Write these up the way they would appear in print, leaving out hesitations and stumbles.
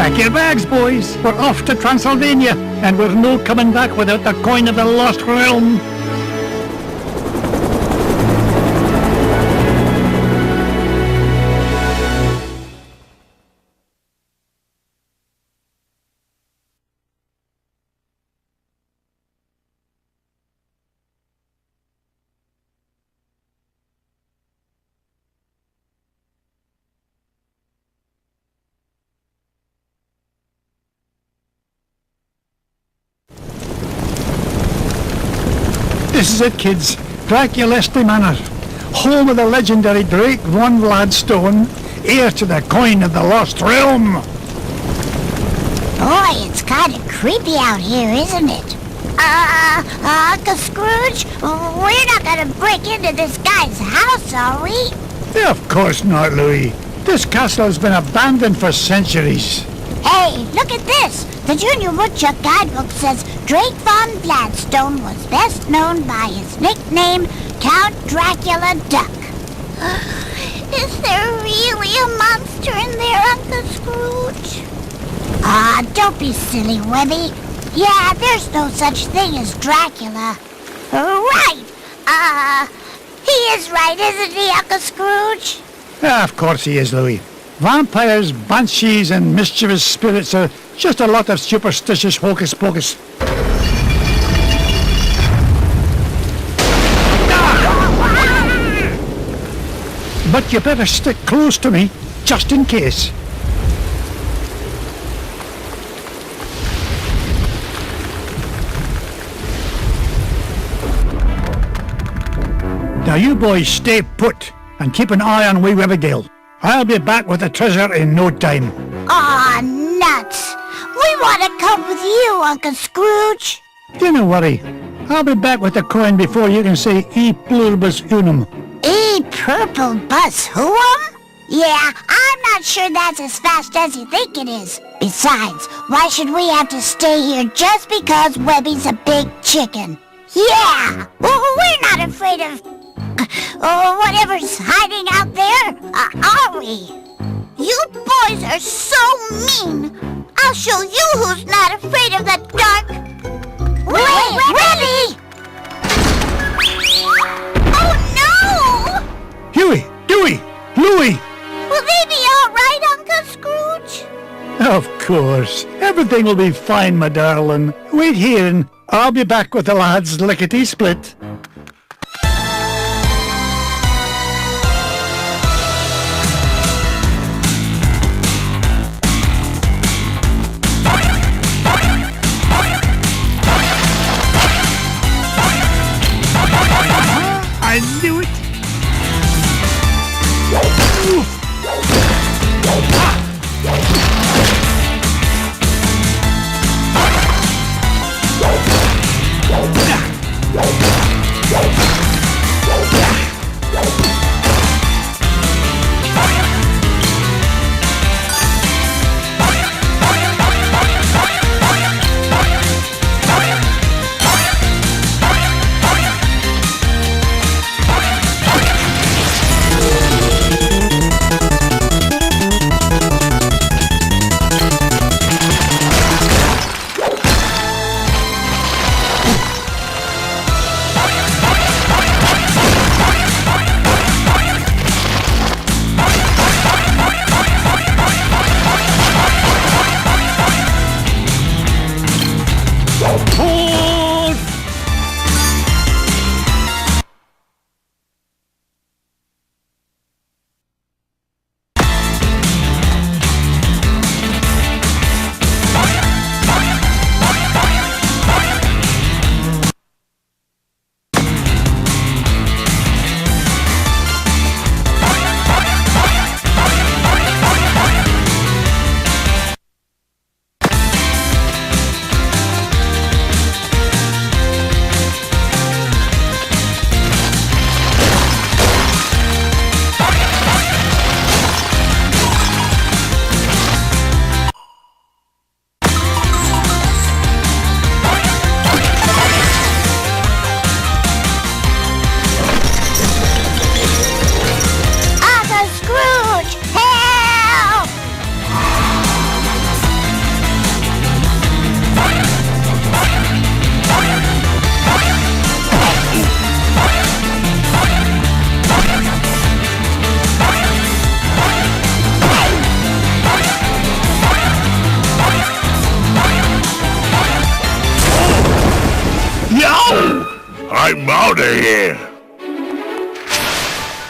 Pack your bags, boys. We're off to Transylvania, and we're no coming back without the coin of the lost realm. This is it, kids. Draculesti Manor, home of the legendary Drake von Gladstone, heir to the coin of the lost realm. Boy, it's kind of creepy out here, isn't it? Uncle Scrooge, we're not gonna break into this guy's house, are we? Of course not, Louis. This castle has been abandoned for centuries. Hey, look at this! The Junior Woodchuck guidebook says Drake von Gladstone was best known by his nickname, Count Dracula Duck. Is there really a monster in there, Uncle Scrooge? Don't be silly, Webby. Yeah, there's no such thing as Dracula. Right! He is right, isn't he, Uncle Scrooge? Of course he is, Louis. Vampires, banshees, and mischievous spirits are just a lot of superstitious hocus-pocus. But you better stick close to me, just in case. Now you boys stay put and keep an eye on wee Abigail. I'll be back with the treasure in no time. Aw, nuts! We want to come with you, Uncle Scrooge. Don't worry. I'll be back with the coin before you can say E pluribus unum. E purple bus whoam? Yeah, I'm not sure that's as fast as you think it is. Besides, why should we have to stay here just because Webby's a big chicken? Yeah! We're not afraid of whatever's hiding out there, are we? You boys are so mean. I'll show you who's not afraid of the dark. Wait, Webby! Oh no! Huey, Dewey, Louie! Will they be all right, Uncle Scrooge? Of course. Everything will be fine, my darling. Wait here and I'll be back with the lads lickety-split. I knew it! out of here!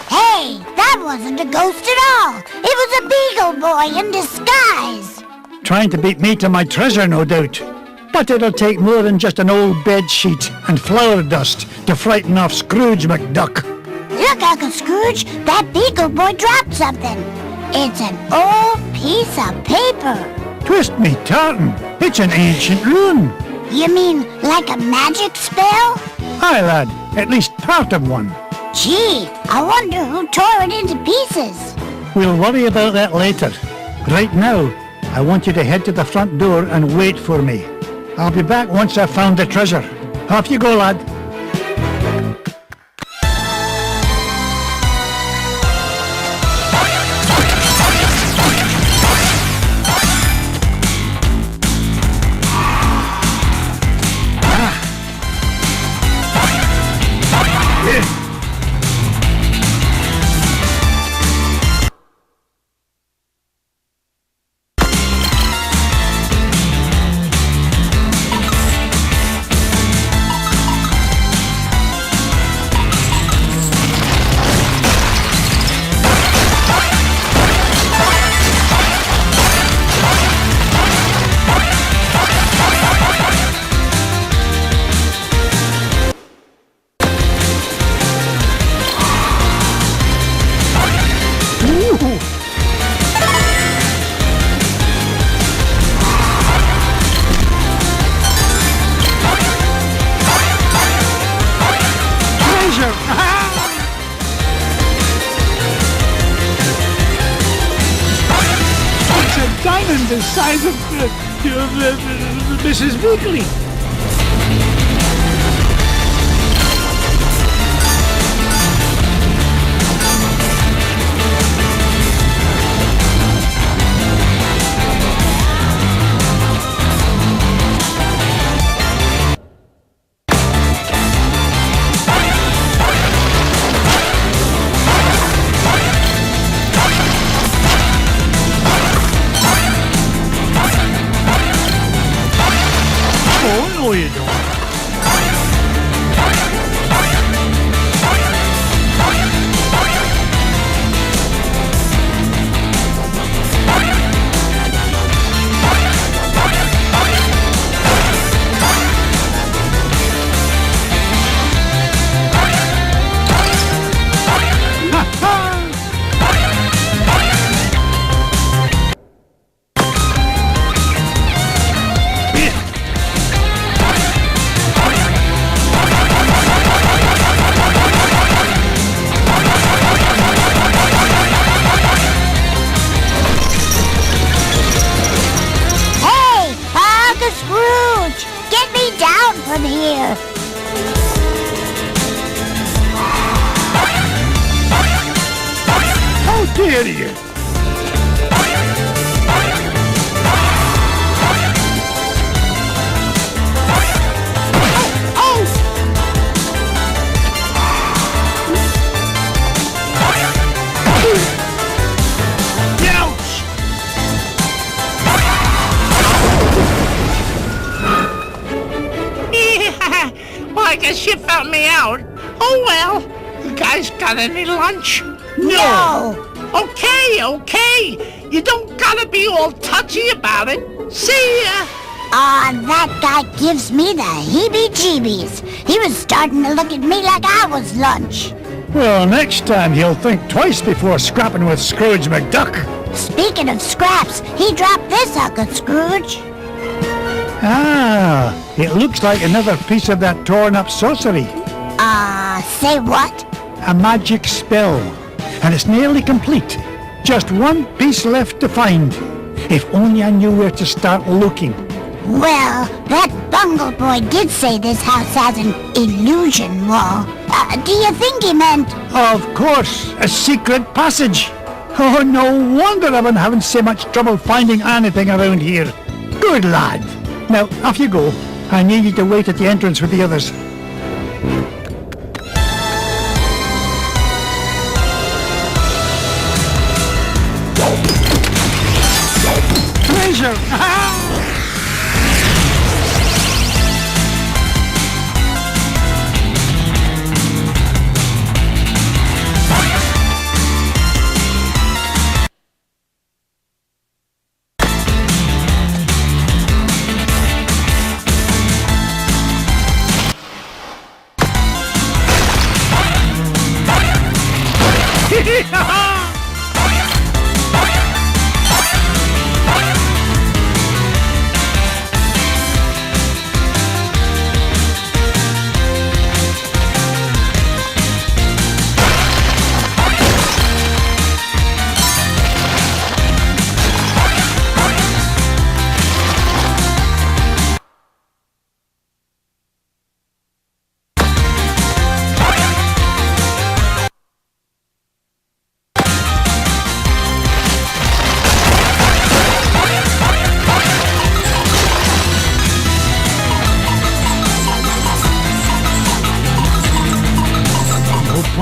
Hey, that wasn't a ghost at all. It was a beagle boy in disguise. Trying to beat me to my treasure, no doubt. But it'll take more than just an old bed sheet and flour dust to frighten off Scrooge McDuck. Look, Uncle Scrooge, that beagle boy dropped something. It's an old piece of paper. Twist me tartan, it's an ancient rune. You mean like a magic spell? Aye, lad, at least part of one. Gee, I wonder who tore it into pieces. We'll worry about that later. Right now, I want you to head to the front door and wait for me. I'll be back once I've found the treasure. Off you go, lad. Diamond the size of Mrs. Wiggly. Oh, no, you don't. Scrooge! Get me down from here! How dare you! I guess you found me out. Oh well, you guys got any lunch? No! Okay. You don't gotta be all touchy about it. See ya! That guy gives me the heebie-jeebies. He was starting to look at me like I was lunch. Well, next time he'll think twice before scrapping with Scrooge McDuck. Speaking of scraps, he dropped this, Uncle Scrooge. Ah, it looks like another piece of that torn-up sorcery. Say what? A magic spell, and it's nearly complete. Just one piece left to find. If only I knew where to start looking. Well, that bungle boy did say this house has an illusion wall. Do you think he meant... Of course, a secret passage. Oh, no wonder I've been having so much trouble finding anything around here. Good lad. Now, off you go. I need you to wait at the entrance with the others. Treasure!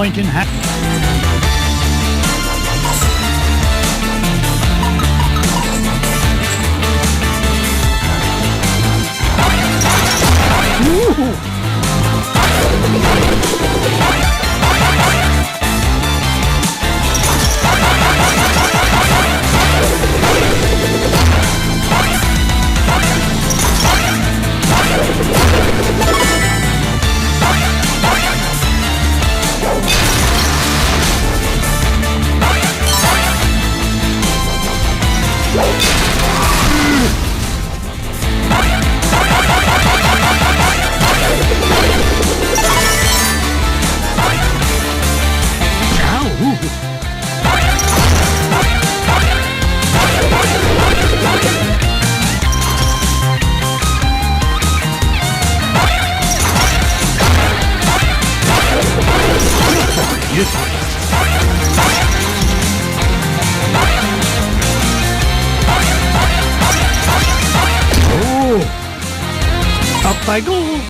point in Up I go.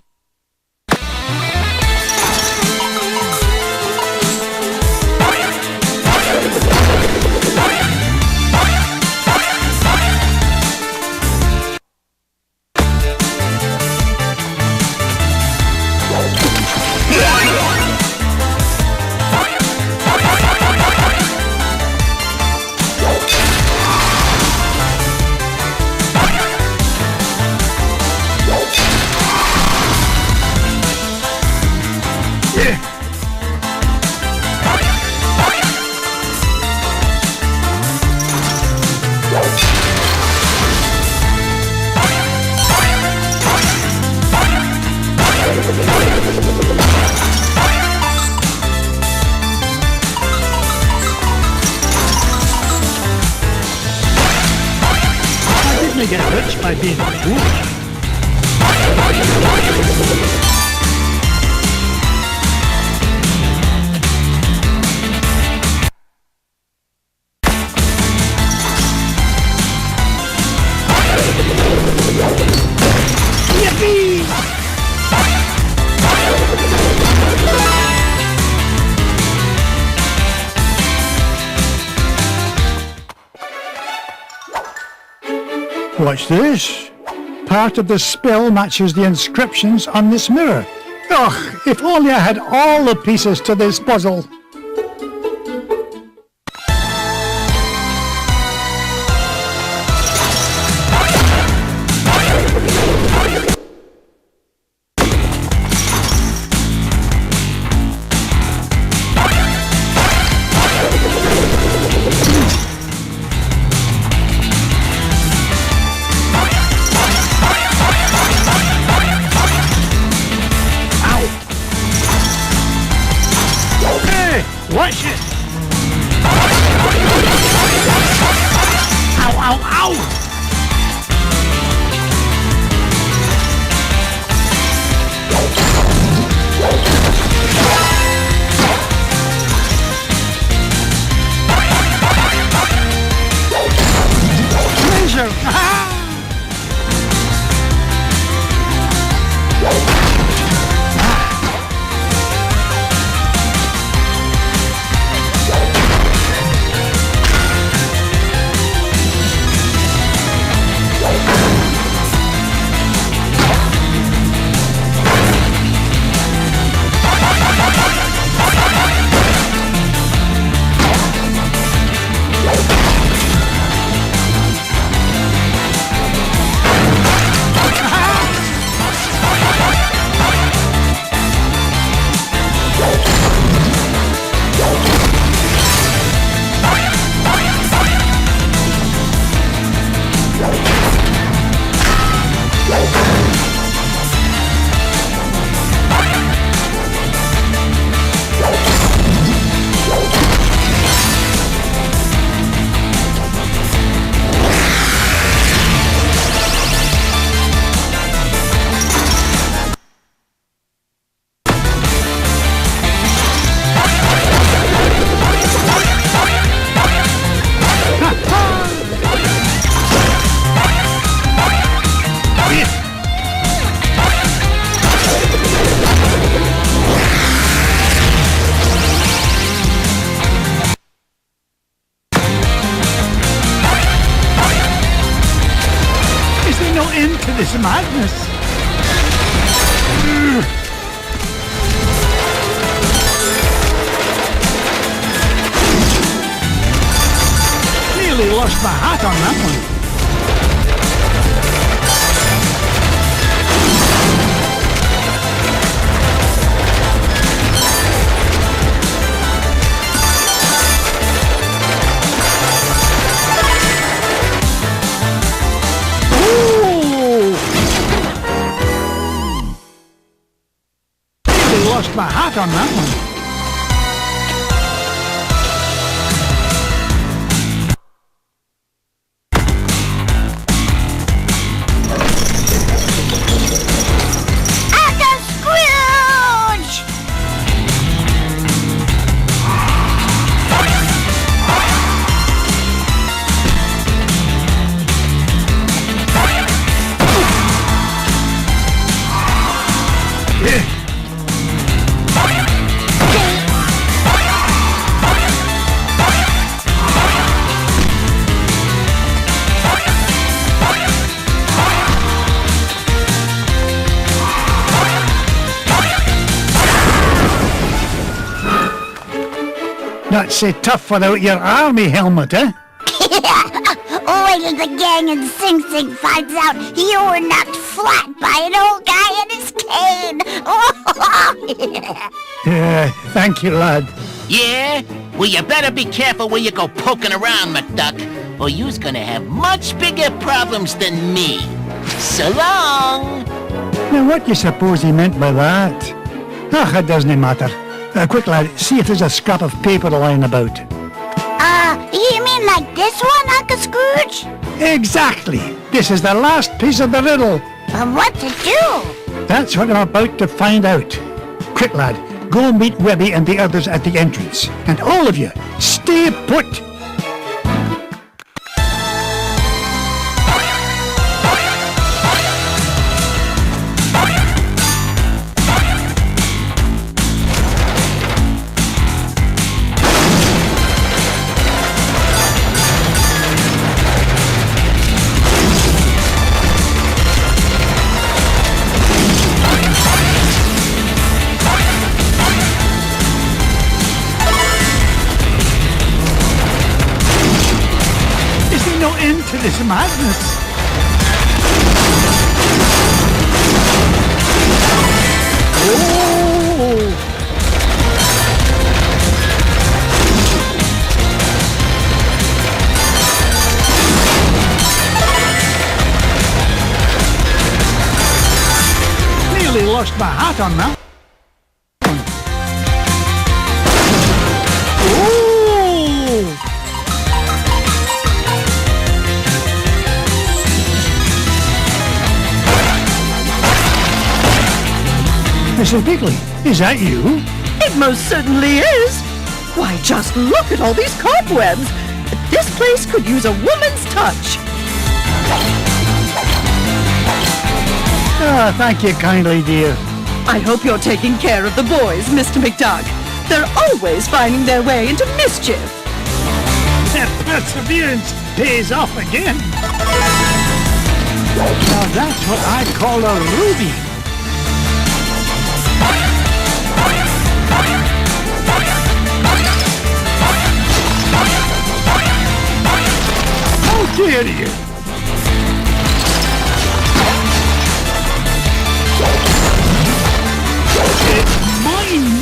I didn't get rich by being a fool. Yippee! What's this? Part of the spell matches the inscriptions on this mirror. Ugh, if only I had all the pieces to this puzzle. Hey! no end to this madness. Nearly lost my hat on that one. Lost my hat on that one. Uncle Scrooge! Not so tough without your army helmet, eh? Wait till the gang in Sing Sing finds out you were knocked flat by an old guy in his cane. Thank you, lad. Yeah? Well, you better be careful where you go poking around, McDuck, or you's gonna have much bigger problems than me. So long! Now, what do you suppose he meant by that? It doesn't matter. Quick, lad, see if there's a scrap of paper lying about. You mean like this one, Uncle Scrooge? Exactly. This is the last piece of the riddle. What to do? That's what I'm about to find out. Quick, lad, go meet Webby and the others at the entrance. And all of you, stay put. No end to this madness. Oh! Nearly lost my hat on that. Mrs. Bigley, is that you? It most certainly is. Why, just look at all these cobwebs. This place could use a woman's touch. Thank you kindly, dear. I hope you're taking care of the boys, Mr. McDuck. They're always finding their way into mischief. That perseverance pays off again. Now that's what I call a ruby. How dare you! It's mine!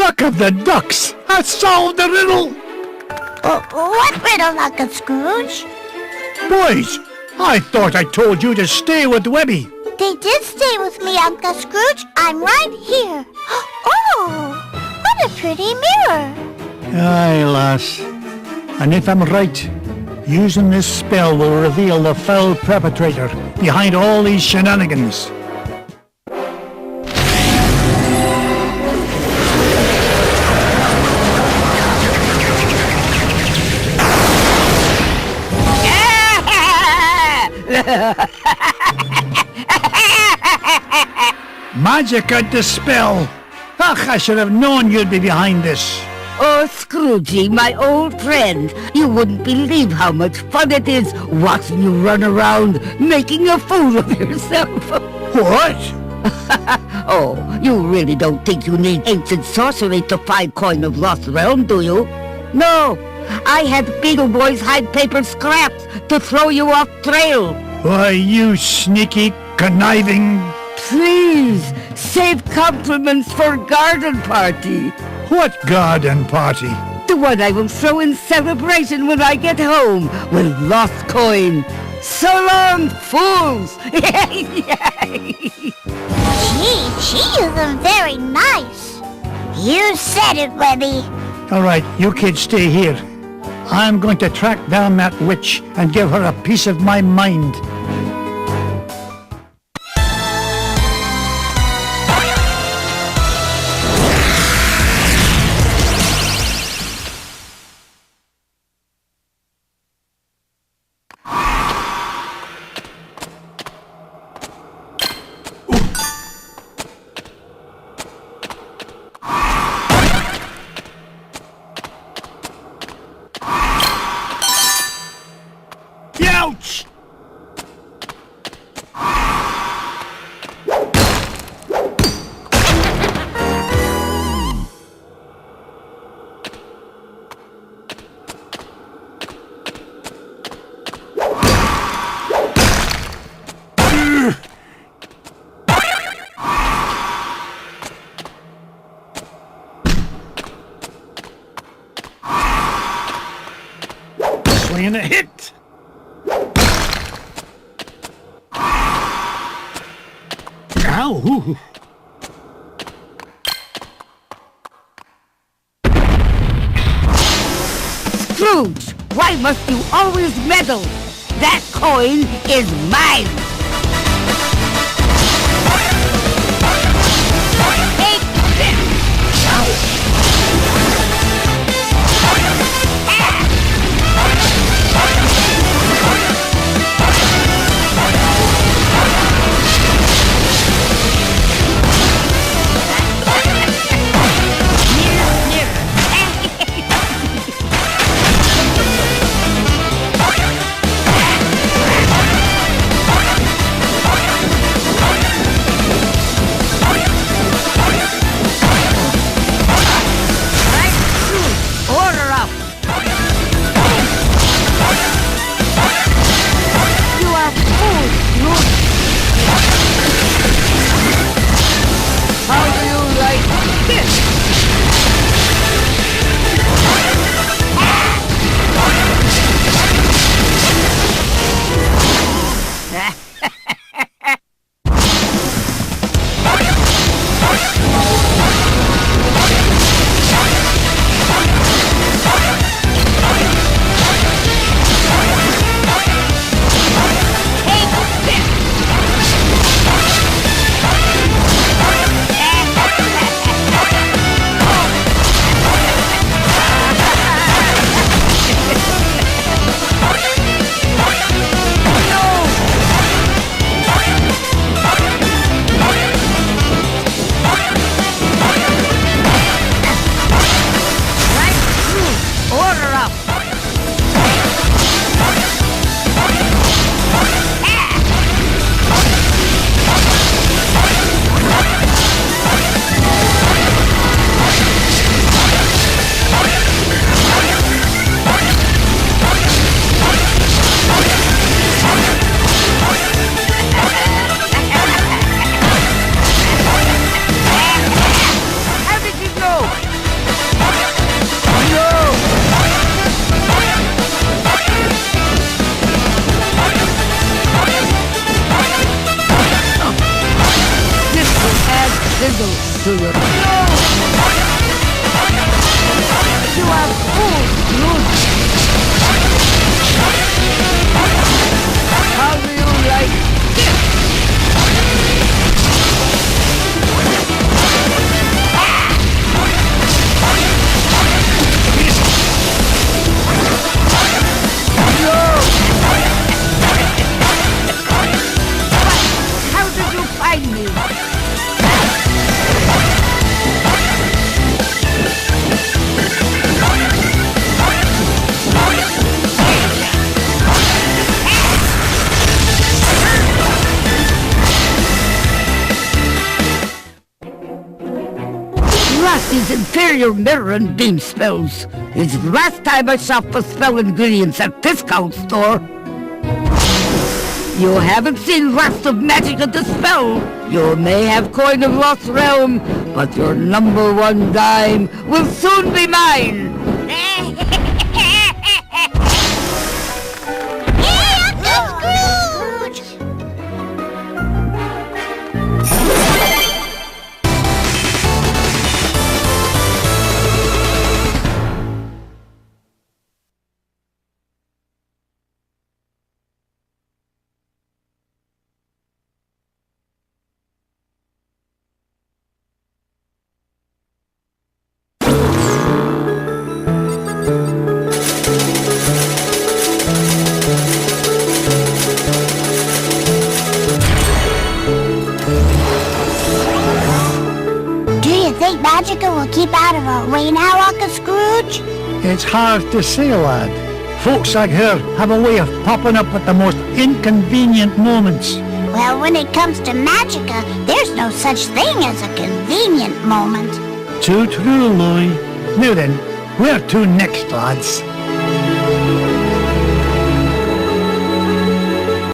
Look at the ducks! I solved the riddle! What riddle, Uncle Scrooge? Boys, I thought I told you to stay with Webby. They did stay with me, Uncle Scrooge. I'm right here. Oh, what a pretty mirror. Aye, lass. And if I'm right, using this spell will reveal the foul perpetrator behind all these shenanigans. Magic and dispel! Ach, I should have known you'd be behind this. Oh, Scroogey, my old friend, you wouldn't believe how much fun it is watching you run around making a fool of yourself. What? Oh, you really don't think you need ancient sorcery to find coin of lost realm, do you? No, I had Beetle Boys hide paper scraps to throw you off trail. Why, you sneaky, conniving... Please, save compliments for garden party. What garden party? The one I will throw in celebration when I get home with lost coin. So long, fools! Gee, she isn't very nice. You said it, Webby. All right, you kids stay here. I'm going to track down that witch and give her a piece of my mind. Ouch! Swinging a hit! Ow! Scrooge, why must you always meddle? That coin is mine! Take this! puzzle, do you? No! You are fools, Scrooge! How do you like this? How did you find me? Rossi's inferior mirror and beam spells. It's the last time I shop for spell ingredients at discount store. You haven't seen Rust of Magic at the spell. You may have Coin of Lost Realm, but your number one dime will soon be mine. Yeah, Uncle Scrooge! Think Magica will keep out of our way now, Uncle Scrooge? It's hard to say, lad. Folks like her have a way of popping up at the most inconvenient moments. Well, when it comes to Magica, there's no such thing as a convenient moment. Too true, Louie. Now then, where to next, lads?